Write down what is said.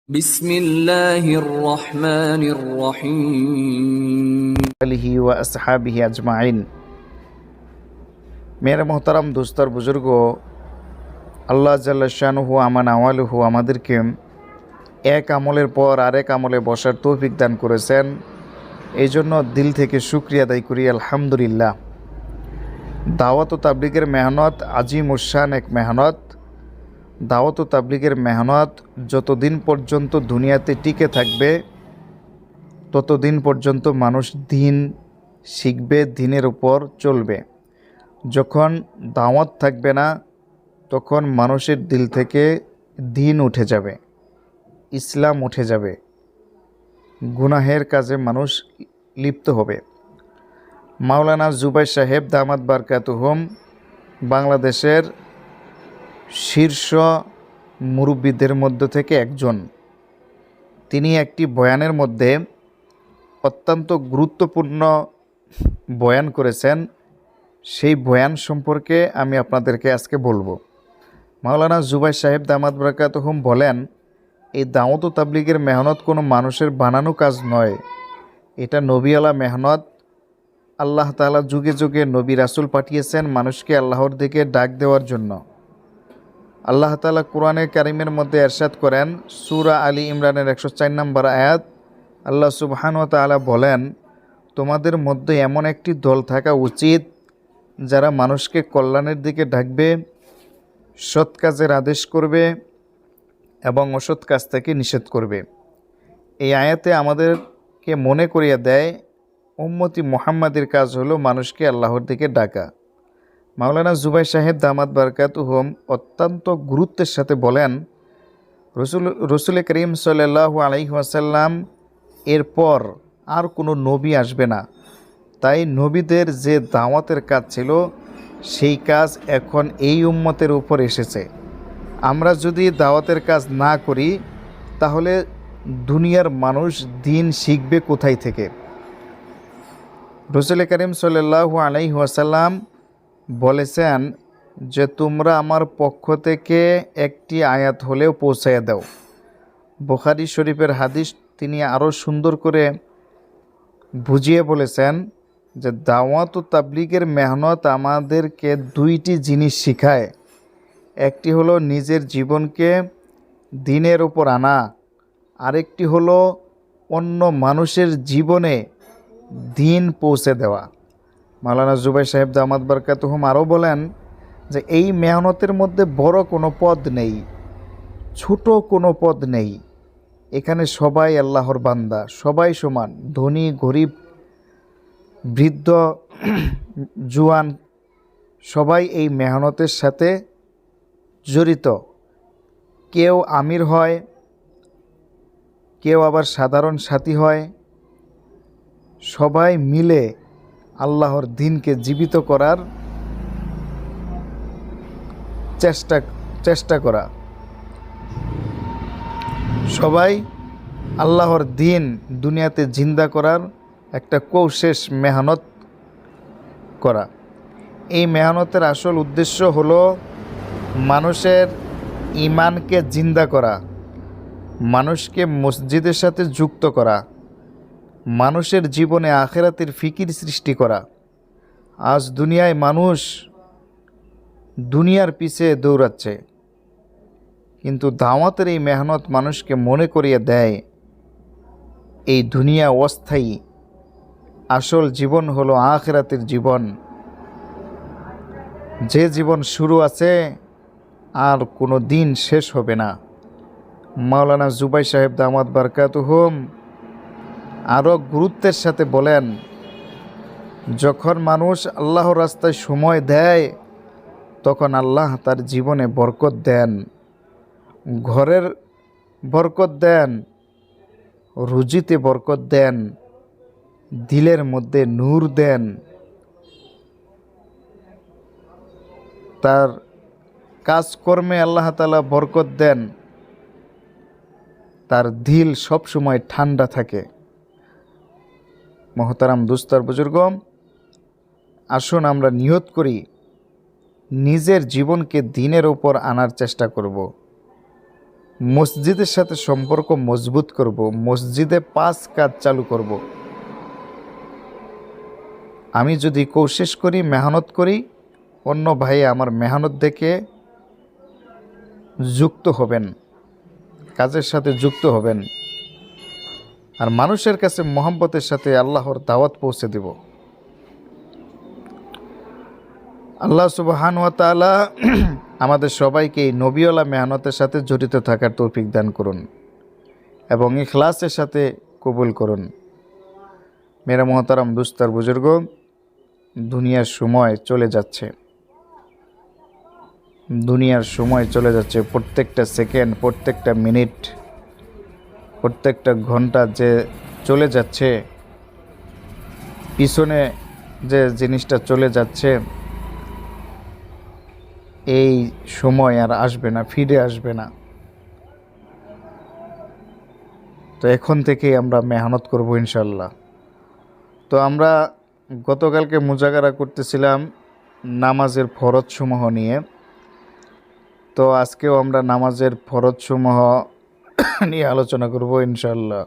বিসমিল্লাহির রহমানির রহিম। আলিহি ওয়া আসহাবিহি আজমাইন। মেরে মোহতারাম দোস্তর বুজুর্গ, আল্লাহ জাল্লা শানুহু আমান আওয়ালুহু আমাদেরকে এক আমলের পর আরেক আমলে বসার তৌফিক দান করেছেন। এই জন্য দিল থেকে শুকরিয়া আদায় করি আলহামদুলিল্লাহ। দাওয়াত ও তাবলিগের মেহনত আজিম উশান এক মেহনত। দাওয়াত ও তাবলিগের মেহনত যতদিন পর্যন্ত দুনিয়াতে টিকে থাকবে ততদিন পর্যন্ত মানুষ দিন শিখবে, দিনের উপর চলবে। যখন দাওয়াত থাকবে না তখন মানুষের দিল থেকে দিন উঠে যাবে, ইসলাম উঠে যাবে, গুনাহের কাজে মানুষ লিপ্ত হবে। মাওলানা জুবাইর সাহেব দামাত বারকাতুহুম বাংলাদেশের শীর্ষ মুরব্বীদের মধ্য থেকে একজন। তিনি একটি বয়ানের মধ্যে অত্যন্ত গুরুত্বপূর্ণ বয়ান করেছেন। সেই বয়ান সম্পর্কে আমি আপনাদেরকে আজকে বলবো। মাওলানা জুবাইর সাহেব দামাত বারকাতুহুম বলেন, এই দাওয়াত ও তাবলিগের মেহনত কোনো মানুষের বানানো কাজ নয়, এটা নবীওয়ালা মেহনত। আল্লাহ তাআলা যুগে যুগে নবী রাসূল পাঠিয়েছেন মানুষকে আল্লাহর দিকে ডাক দেওয়ার জন্য। আল্লাহ তাআলা কোরআনে কারিমের মধ্যে ইরশাদ করেন, সূরা আলী ইমরানের 104 নম্বর আয়াত, আল্লাহ সুবহানাহু ওয়া তাআলা বলেন, তোমাদের মধ্যে এমন একটি দল থাকা উচিত যারা মানুষকে কল্যাণের দিকে ডাকবে, সৎ কাজের আদেশ করবে এবং অসৎ কাজ থেকে নিষেধ করবে। এই আয়াতে আমাদেরকে মনে করিয়ে দেয় উম্মতি মুহাম্মাদের কাজ হলো মানুষকে আল্লাহর দিকে ডাকা। মাওলানা জুবাইর সাহেব দামাত বারকাতুহুম অত্যন্ত গুরুত্বের সাথে বলেন, রসুল করিম সাল্লাল্লাহু আলাইহি ওয়াসাল্লাম এরপর আর কোনো নবী আসবে না। তাই নবীদের যে দাওয়াতের কাজ ছিল সেই কাজ এখন এই উম্মতের উপর এসেছে। আমরা যদি দাওয়াতের কাজ না করি তাহলে দুনিয়ার মানুষ দিন শিখবে কোথায় থেকে? রসুল করিম সাল্লাল্লাহু আলাইহি ওয়াসাল্লাম বলেছেন যে তোমরা আমার পক্ষ থেকে একটি আয়াত হলেও পৌঁছাইয়া দাও। বুখারী শরীফের হাদিস তিনি আরও সুন্দর করে বুঝিয়ে বলেছেন যে দাওয়াত ও তাবলিগের মেহনত আমাদেরকে দুইটি জিনিস শিখায়। একটি হলো নিজের জীবনকে দিনের উপর আনা, আরেকটি হলো অন্য মানুষের জীবনে দিন পৌঁছে দেওয়া। মাওলানা জুবাইর সাহেব দামাত বারকাতুহুম আরও বলেন যে এই মেহনতের মধ্যে বড় কোনো পদ নেই, ছোট কোনো পদ নেই। এখানে সবাই আল্লাহর বান্দা, সবাই সমান, ধনী গরিব বৃদ্ধ জুয়ান সবাই এই মেহনতের সাথে জড়িত। কেউ আমির হয়, কেউ আবার সাধারণ সাথী হয়। সবাই মিলে আল্লাহর দ্বীনকে জীবিত করার চেষ্টা করা, সবাই আল্লাহর দ্বীন দুনিয়াতে জিন্দা করার একটা কৌশেষ মেহনত করা। এই মেহনতের আসল উদ্দেশ্য হলো মানুষের ঈমানকে জিন্দা করা, মানুষকে মসজিদের সাথে যুক্ত করা, মানুষের জীবনে আখিরাতের ফিকির সৃষ্টি করা। আজ দুনিয়ায় মানুষ দুনিয়ার পিছে দৌড়াচ্ছে, কিন্তু দাওয়াতের এই মেহনত মানুষকে মনে করিয়ে দেয় এই দুনিয়া অস্থায়ী, আসল জীবন হলো আখিরাতের জীবন। যে জীবন শুরু আছে আর কোনো দিন শেষ হবে না। মাওলানা জুবাইর সাহেব দামাত বারকাতুহুম আরও গুরুত্বের সাথে বলেন, যখন মানুষ আল্লাহর রাস্তায় সময় দেয় তখন আল্লাহ তার জীবনে বরকত দেন, ঘরের বরকত দেন, রুজিতে বরকত দেন, দিলের মধ্যে নূর দেন, তার কাজকর্মে আল্লাহ তাআলা বরকত দেন, তার দিল সবসময় ঠান্ডা থাকে। মোহতারাম দুস্তার বুজুর্গ, আসুন আমরা নিয়ত করি নিজের জীবনকে দিনের উপর আনার চেষ্টা করব। মসজিদের সাথে সম্পর্ক মজবুত করব, মসজিদে 5 কাজ চালু করব। আমি যদি কোশিশ করি, মেহনত করি, অন্য ভাই আমার মেহনত দেখে যুক্ত হবেন, কাজের সাথে যুক্ত হবেন, আর মানুষের কাছে মোহাম্মতের সাথে আল্লাহর দাওয়াত পৌঁছে দেব। আল্লাহ সুবহান ওয়া তাআলা আমাদের সবাইকে এই নবীওয়ালা মেহনতের সাথে জড়িত থাকার তৌফিক দান করুন এবং ইখলাসের সাথে কবুল করুন। মেরা মোহতারাম দুস্তার বুজুর্গ, দুনিয়ার সময় চলে যাচ্ছে, দুনিয়ার সময় চলে যাচ্ছে। প্রত্যেকটা সেকেন্ড, প্রত্যেকটা মিনিট, প্রত্যেকটা ঘন্টা যে চলে যাচ্ছে, পিছনে যে জিনিসটা চলে যাচ্ছে, এই সময় আর আসবে না, ফিরে আসবে না। তো এখন থেকেই আমরা মেহনত করব ইনশাল্লাহ। তো আমরা গতকালকে মুজাকারা করতেছিলাম নামাজের ফরজসমূহ নিয়ে। তো আজকেও আমরা নামাজের ফরজসমূহ নিয়ে আলোচনা করব ইনশাল্লাহ।